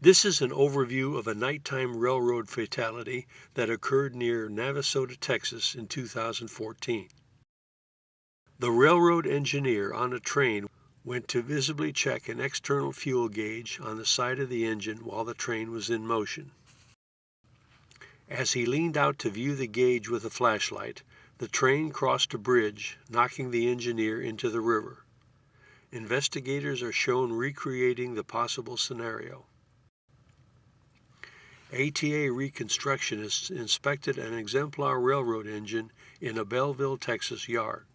This is an overview of a nighttime railroad fatality that occurred near Navasota, Texas in 2014. The railroad engineer on a train went to visibly check an external fuel gauge on the side of the engine while the train was in motion. As he leaned out to view the gauge with a flashlight, the train crossed a bridge, knocking the engineer into the river. Investigators are shown recreating the possible scenario. ATA reconstructionists inspected an exemplar railroad engine in a Belleville, Texas yard.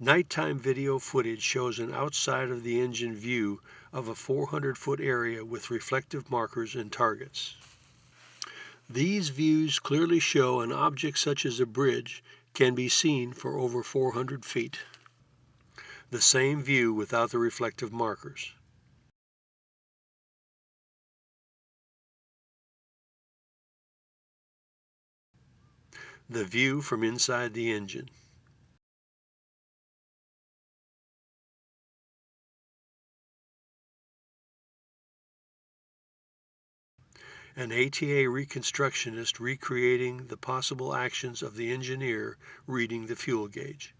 Nighttime video footage shows an outside of the engine view of a 400-foot area with reflective markers and targets. These views clearly show an object such as a bridge can be seen for over 400 feet. The same view without the reflective markers. The view from inside the engine. An ATA reconstructionist recreating the possible actions of the engineer reading the fuel gauge.